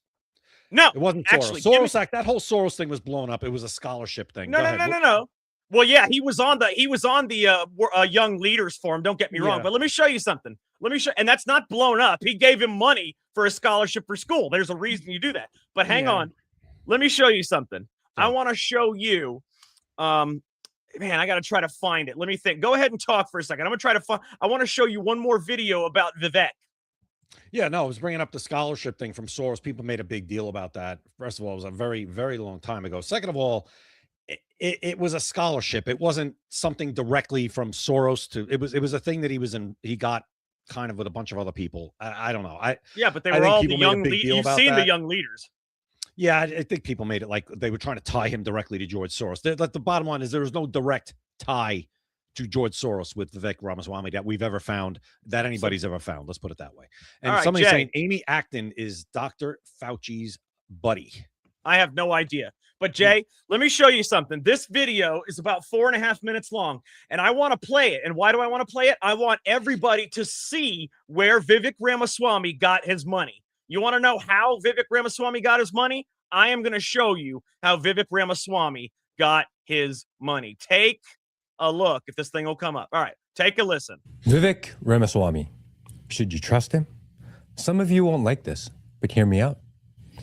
No, It wasn't Soros. actually, give me- Soros Act. That whole Soros thing was blown up. It was a scholarship thing. No, Go no, ahead. no, no, no. Well, yeah, he was on the Young Leaders Forum. Don't get me wrong, Yeah. but let me show you something. And that's not blown up. He gave him money for a scholarship for school. There's a reason you do that. But hang Yeah. on, let me show you something. I Yeah. want to show you. Man, I got to try to find it. Let me think. Go ahead and talk for a second. I'm gonna try to find. I want to show you one more video about Vivek. Yeah, no, I was bringing up the scholarship thing from Soros. People made a big deal about that. First of all, it was a very, very long time ago. Second of all, it was a scholarship. It wasn't something directly from Soros to. It was a thing that he got kind of with a bunch of other people. I don't know. Yeah, but they I were think all the people made a young big leaders. deal You've about seen the that. young leaders. Yeah, I think people made it like they were trying to tie him directly to George Soros. The bottom line is there was no direct tie to George Soros with Vivek Ramaswamy that we've ever found, that anybody's ever found. Let's put it that way. And All right, somebody's Jay. saying Amy Acton is Dr. Fauci's buddy. I have no idea. But Jay, let me show you something. This video is about 4.5 minutes long, and I want to play it. And why do I want to play it? I want everybody to see where Vivek Ramaswamy got his money. You want to know how Vivek Ramaswamy got his money? I am going to show you how Vivek Ramaswamy got his money. Take a look if this thing will come up. All right, take a listen. Vivek Ramaswamy. Should you trust him? Some of you won't like this, but hear me out.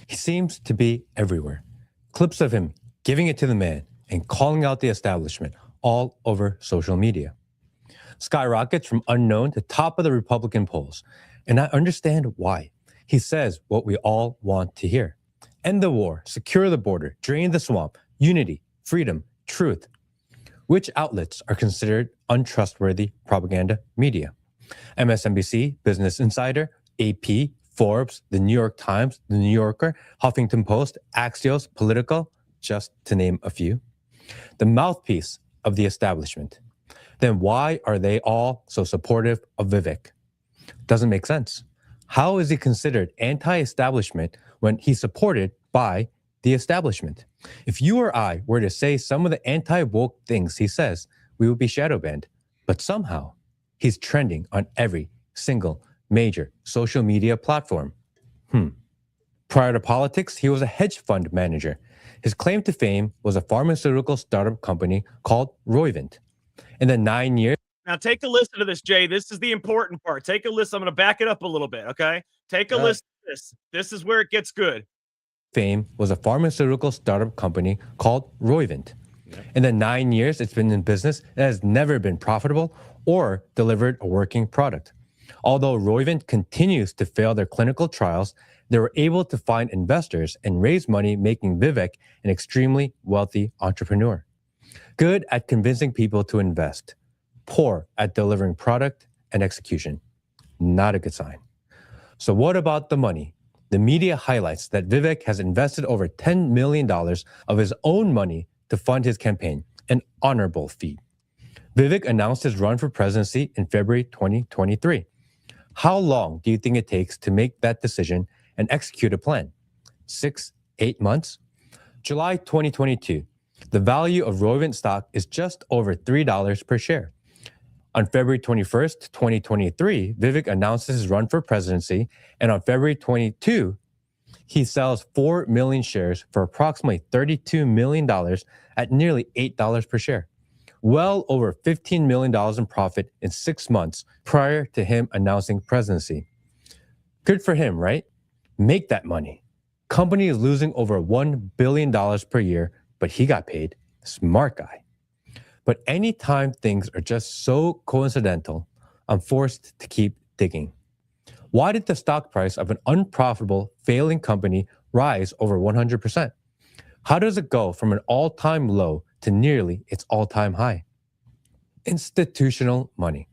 He seems to be everywhere. Clips of him giving it to the man and calling out the establishment all over social media. Skyrockets from unknown to top of the Republican polls. And I understand why. He says what we all want to hear. End the war, secure the border, drain the swamp, unity, freedom, truth. Which outlets are considered untrustworthy propaganda media? MSNBC, Business Insider, AP, Forbes, the New York Times, the New Yorker, Huffington Post, Axios, Politico, just to name a few. The mouthpiece of the establishment. Then why are they all so supportive of Vivek? Doesn't make sense. How is he considered anti-establishment when he's supported by the establishment? If you or I were to say some of the anti-woke things he says, we would be shadow banned. But somehow, he's trending on every single major social media platform. Prior to politics, he was a hedge fund manager. His claim to fame was a pharmaceutical startup company called Roivant. In the 9 years, Now take a listen to this, Jay. This is the important part. Take a listen. I'm going to back it up a little bit, okay? Take a listen to this. This is where it gets good. fame was a pharmaceutical startup company called Roivant. In the 9 years it's been in business, it has never been profitable or delivered a working product. Although Roivant continues to fail their clinical trials, they were able to find investors and raise money, making Vivek an extremely wealthy entrepreneur. Good at convincing people to invest, poor at delivering product and execution. Not a good sign. So what about the money? The media highlights that Vivek has invested over $10 million of his own money to fund his campaign, an honorable feat. Vivek announced his run for presidency in February 2023. How long do you think it takes to make that decision and execute a plan? 6, 8 months? July 2022, the value of Roivant stock is just over $3 per share. On February 21st, 2023, Vivek announces his run for presidency, and on February 22, he sells 4 million shares for approximately $32 million at nearly $8 per share. Well over $15 million in profit in 6 months prior to him announcing presidency. Good for him, right? Make that money. Company is losing over $1 billion per year, but he got paid. Smart guy. But anytime things are just so coincidental, I'm forced to keep digging. Why did the stock price of an unprofitable, failing company rise over 100%? How does it go from an all-time low to nearly its all-time high? institutional money.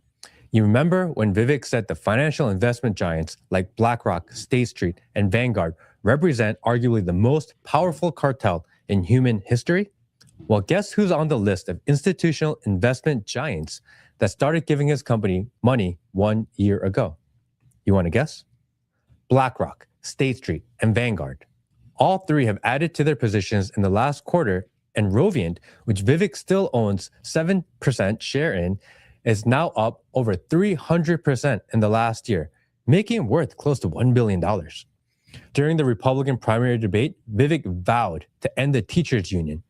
You remember when Vivek said the financial investment giants like BlackRock, State Street, and Vanguard represent arguably the most powerful cartel in human history? Well, guess who's on the list of institutional investment giants that started giving his company money 1 year ago? You want to guess? BlackRock, State Street, and Vanguard. All three have added to their positions in the last quarter, and Rovient, which Vivek still owns 7% share in, is now up over 300% in the last year, making it worth close to $1 billion. During the Republican primary debate, Vivek vowed to end the teachers' union.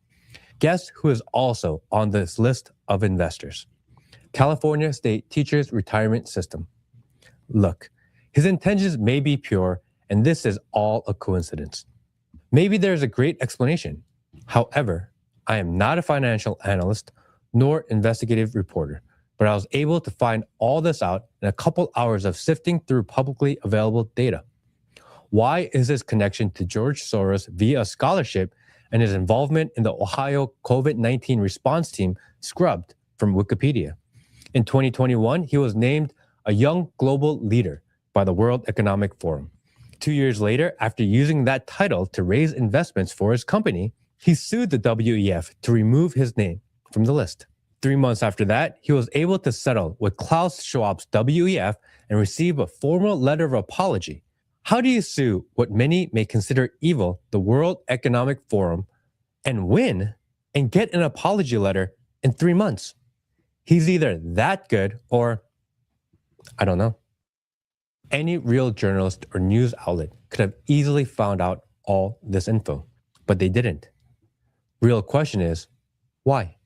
Guess who is also on this list of investors? California State Teachers Retirement System. Look, his intentions may be pure, and this is all a coincidence. Maybe there's a great explanation. However, I am not a financial analyst nor investigative reporter, but I was able to find all this out in a couple hours of sifting through publicly available data. Why is his connection to George Soros via a scholarship and his involvement in the Ohio COVID-19 response team scrubbed from Wikipedia? In 2021, he was named a young global leader by the World Economic Forum. 2 years later, after using that title to raise investments for his company, he sued the WEF to remove his name from the list. 3 months after that, he was able to settle with Klaus Schwab's WEF and receive a formal letter of apology. How do you sue what many may consider evil, the World Economic Forum, and win and get an apology letter in 3 months? He's either that good or, I don't know. Any real journalist or news outlet could have easily found out all this info, but they didn't. Real question is, why?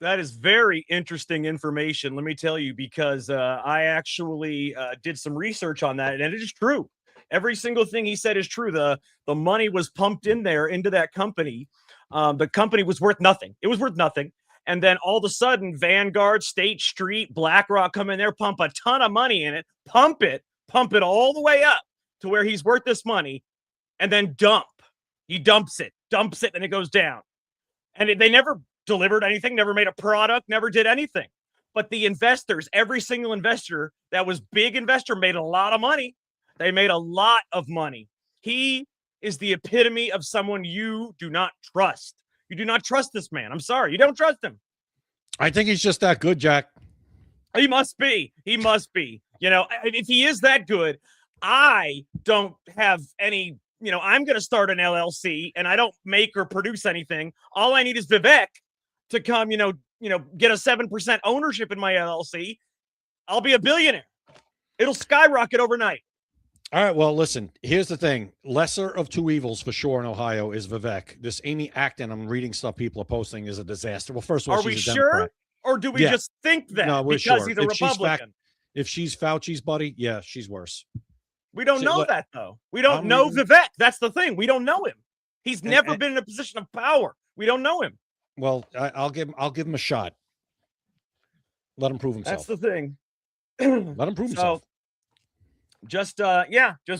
That is very interesting information, let me tell you, because I actually did some research on that, and it is true. Every single thing he said is true. The money was pumped in there into that company. The company was worth nothing. It was worth nothing. And then all of a sudden, Vanguard, State Street, BlackRock come in there, pump a ton of money in it, pump it all the way up to where he's worth this money, and then dump. He dumps it, and it goes down. And they never delivered anything, never made a product, never did anything. But the investors, every single investor that was big investor, made a lot of money. They made a lot of money. He is the epitome of someone you do not trust. You do not trust this man. I'm sorry. You don't trust him. I think he's just that good, Jack. He must be. He must be. You know, if he is that good, I don't have any, you know, I'm going to start an LLC and I don't make or produce anything. All I need is Vivek to come, get a 7% ownership in my LLC. I'll be a billionaire. It'll skyrocket overnight. All right. Well, listen, here's the thing. Lesser of two evils for sure in Ohio is Vivek. This Amy Acton, I'm reading stuff people are posting, is a disaster. Well, first of all, are we she's a sure? Democrat. Or do we just think that no, we're because sure. he's a Republican? If she's Fauci's buddy, yeah, she's worse. We don't know that, though. We don't know Vivek. That's the thing. We don't know him. He's never been in a position of power. We don't know him. Well, I'll give him a shot. Let him prove himself. That's the thing. Let him prove himself. Just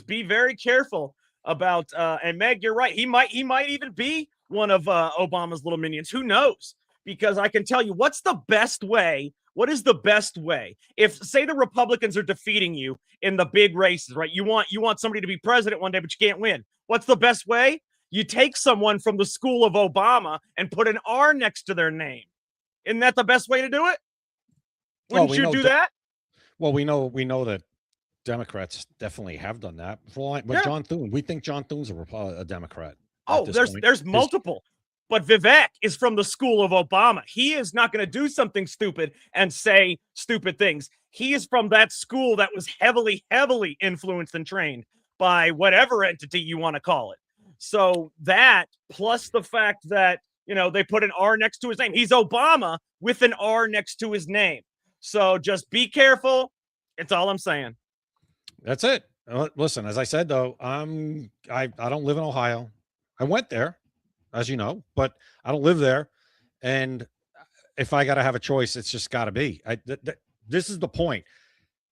be very careful about and Meg, you're right. He might even be one of Obama's little minions. Who knows? Because I can tell you what's the best way. What is the best way? If say the Republicans are defeating you in the big races, right? You want somebody to be president one day, but you can't win. What's the best way? You take someone from the school of Obama and put an R next to their name. Isn't that the best way to do it? Wouldn't you do that? Well, we know that Democrats definitely have done that. John Thune, we think John Thune's a Democrat. Oh, there's multiple. But Vivek is from the school of Obama. He is not going to do something stupid and say stupid things. He is from that school that was heavily, heavily influenced and trained by whatever entity you want to call it. So that plus the fact that, they put an R next to his name. He's Obama with an R next to his name. So just be careful. It's all I'm saying. That's it. Listen, as I said, though, I don't live in Ohio. I went there, as you know, but I don't live there. And if I got to have a choice, it's just got to be. This is the point.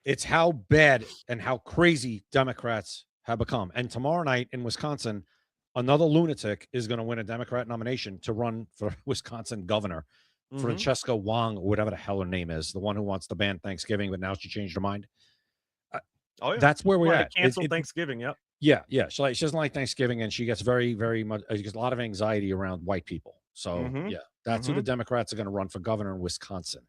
It's how bad and how crazy Democrats have become. And tomorrow night in Wisconsin, another lunatic is going to win a Democrat nomination to run for Wisconsin governor. Francesca Wong, or whatever the hell her name is, the one who wants to ban Thanksgiving, but now she changed her mind. Oh yeah, That's where we're at. Cancel Thanksgiving. Yep. Yeah. She doesn't like Thanksgiving, and she gets very, very much. She gets a lot of anxiety around white people. So yeah, that's who the Democrats are going to run for governor in Wisconsin.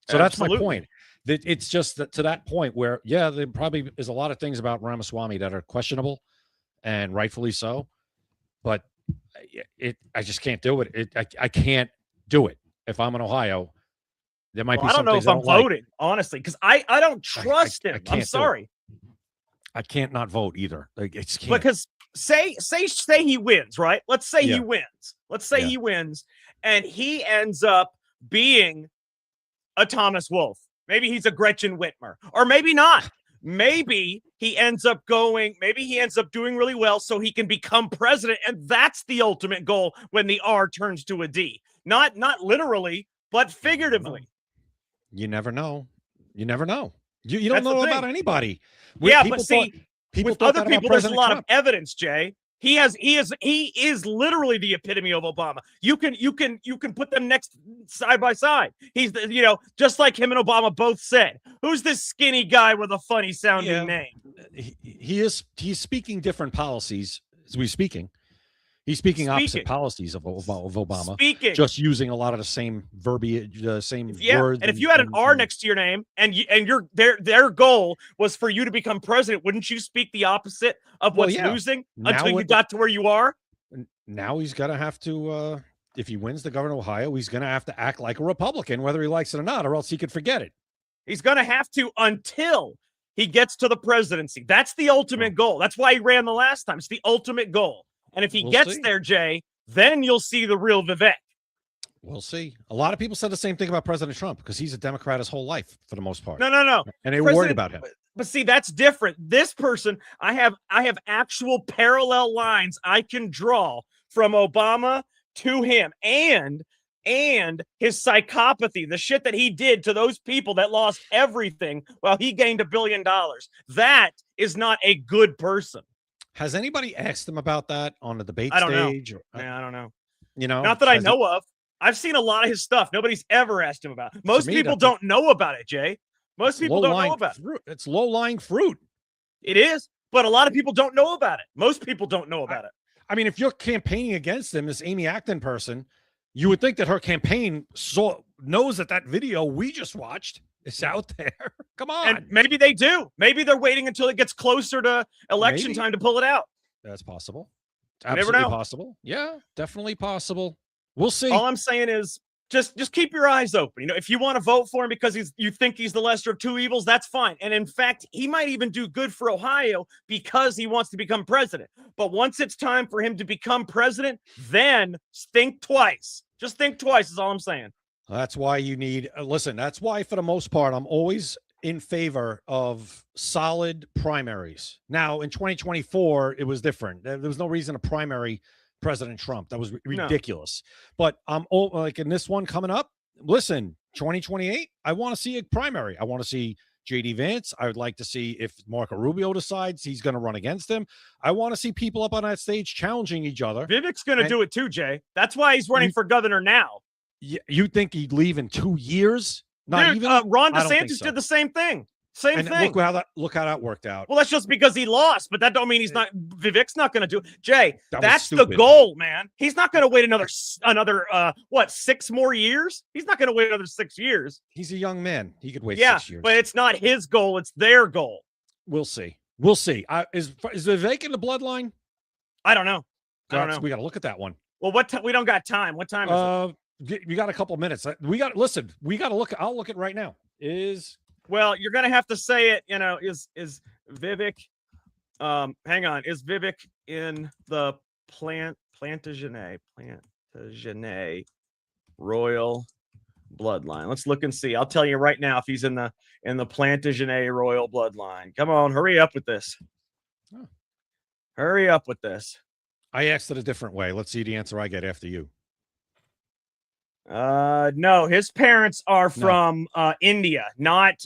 So that's my point. That it's just that to that point where there probably is a lot of things about Ramaswamy that are questionable, and rightfully so. But I just can't do it. I can't do it. If I'm in Ohio, there might be. I don't know if I'm voting, honestly, because I don't trust him. I'm sorry. I can't not vote either. Like it's can't. Because say he wins, right? Let's say he wins. Let's say he wins, and he ends up being a Thomas Wolfe. Maybe he's a Gretchen Whitmer, or maybe not. Maybe he ends up doing really well so he can become president. And that's the ultimate goal when the R turns to a D. Not literally, but figuratively. You never know. You never know. You don't know about anybody. But see, with other people, there's a lot of evidence, Jay. He is literally the epitome of Obama. You can put them side by side. He's just like him and Obama both said. Who's this skinny guy with a funny sounding name? He's speaking different policies as we're speaking. He's speaking opposite policies of Obama. Just using a lot of the same verbiage, the same words. And if you had an R next to your name, and their goal was for you to become president, wouldn't you speak the opposite of what's losing until you got to where you are? Now he's gonna have to. If he wins the governor of Ohio, he's gonna have to act like a Republican, whether he likes it or not, or else he could forget it. He's gonna have to until he gets to the presidency. That's the ultimate goal. That's why he ran the last time. It's the ultimate goal. And if he gets there, Jay, then you'll see the real Vivek. We'll see. A lot of people said the same thing about President Trump because he's a Democrat his whole life for the most part. No. And they were worried about him. But see, that's different. This person, I have actual parallel lines I can draw from Obama to him and his psychopathy, the shit that he did to those people that lost everything while he gained $1 billion. That is not a good person. Has anybody asked him about that on the debate stage? I don't know. Not that I know of. I've seen a lot of his stuff. Nobody's ever asked him about it. Most people don't know about it, Jay. Most people don't know about it. It's low-lying fruit. It is, but a lot of people don't know about it. Most people don't know about it. I mean, if you're campaigning against him, this Amy Acton person, you would think that her campaign knows that video we just watched is out there. Come on. And maybe they do. Maybe they're waiting until it gets closer to election time to pull it out. That's possible. Absolutely never know. Possible. Yeah, definitely possible. We'll see. All I'm saying is just keep your eyes open. If you want to vote for him because you think he's the lesser of two evils, that's fine. And in fact, he might even do good for Ohio because he wants to become president. But once it's time for him to become president, then think twice. Just think twice is all I'm saying. That's why you need, listen, that's why for the most part, I'm always in favor of solid primaries. Now, in 2024, it was different. There was no reason to primary President Trump. That was ridiculous. No. But I'm like in this one coming up, listen, 2028, I want to see a primary. I want to see J.D. Vance. I would like to see if Marco Rubio decides he's going to run against him. I want to see people up on that stage challenging each other. Vivek's going to do it too, Jay. That's why he's running for governor now. You think he'd leave in 2 years? Not even. Ron DeSantis did the same thing. Same thing. Look how that worked out. Well, that's just because he lost, but that don't mean he's not. Vivek's not going to do it. Jay, that's the goal, man. He's not going to wait another 6 more years? He's not going to wait another 6 years. He's a young man. He could wait 6 years. But it's not his goal. It's their goal. We'll see. Is Vivek in the bloodline? I don't know. We got to look at that one. Well, we don't got time. What time is it? You got a couple minutes. We got to look. I'll look at it right now. Well, you're going to have to say it, is Vivek, hang on. Is Vivek in the Plantagenet royal bloodline? Let's look and see. I'll tell you right now if he's in the Plantagenet royal bloodline. Come on, hurry up with this. Oh. Hurry up with this. I asked it a different way. Let's see the answer I get after you. No, his parents are from India, not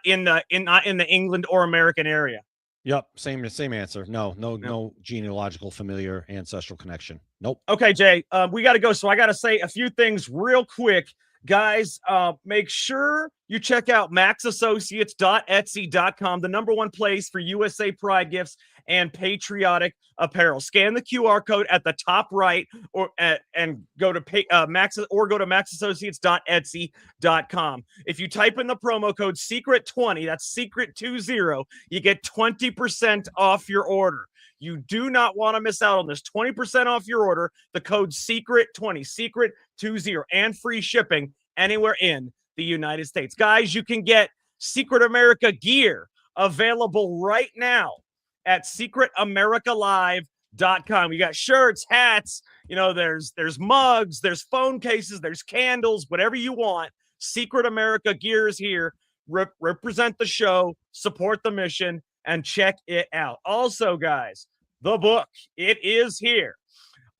in the England or American area. Yep, same answer. No genealogical familiar ancestral connection. Nope. Okay, Jay, we got to go. So I got to say a few things real quick. Guys, make sure you check out maxassociates.etsy.com, the #1 place for USA Pride gifts and patriotic apparel. Scan the QR code at the top right, or and go to maxassociates.etsy.com. If you type in the promo code secret20, that's secret20, you get 20% off your order. You do not want to miss out on this. 20% off your order. The code secret20, secret20, and free shipping anywhere in the United States. Guys, you can get Secret America gear available right now at secretamericalive.com. You got shirts, hats, there's mugs, there's phone cases, there's candles, whatever you want. Secret America gear is here. Represent the show, support the mission, and check it out. Also, guys, the book, it is here.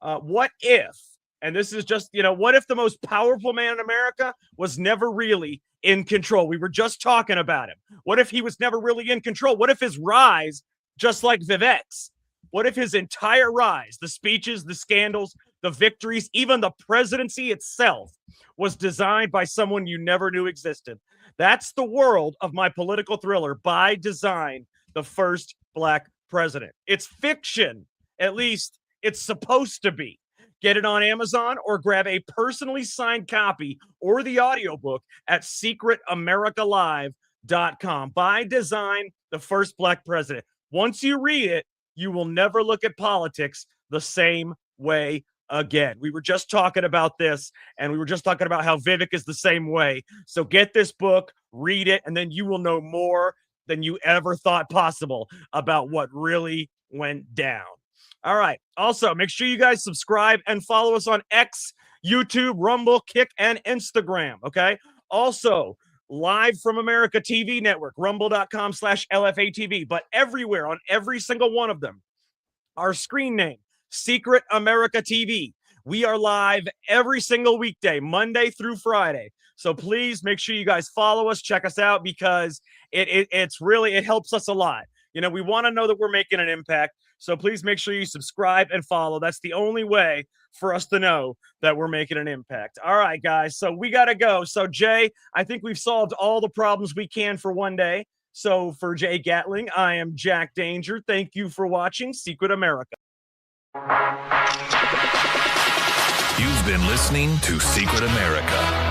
What if, and this is just, what if the most powerful man in America was never really in control? We were just talking about him. What if he was never really in control? What if his rise, just like Vivek's, what if his entire rise, the speeches, the scandals, the victories, even the presidency itself, was designed by someone you never knew existed? That's the world of my political thriller, By Design, the First Black President. It's fiction. At least it's supposed to be. Get it on Amazon or grab a personally signed copy or the audiobook at secretamericalive.com. By Design, the First Black President. Once you read it, you will never look at politics the same way again. We were just talking about this, and we were just talking about how Vivek is the same way. So get this book, read it, and then you will know more than you ever thought possible about what really went down. All right. Also, make sure you guys subscribe and follow us on X, YouTube, Rumble, Kick, and Instagram. Okay. Also, Live from America TV network, rumble.com/LFATV, but everywhere on every single one of them, our screen name, Secret America TV. We are live every single weekday, Monday through Friday. So please make sure you guys follow us, check us out, because it helps us a lot. We want to know that we're making an impact. So please make sure you subscribe and follow. That's the only way for us to know that we're making an impact. All right, guys. So we got to go. So Jay, I think we've solved all the problems we can for one day. So for Jay Gatling, I am Jack Danger. Thank you for watching Secret America. You've been listening to Secret America.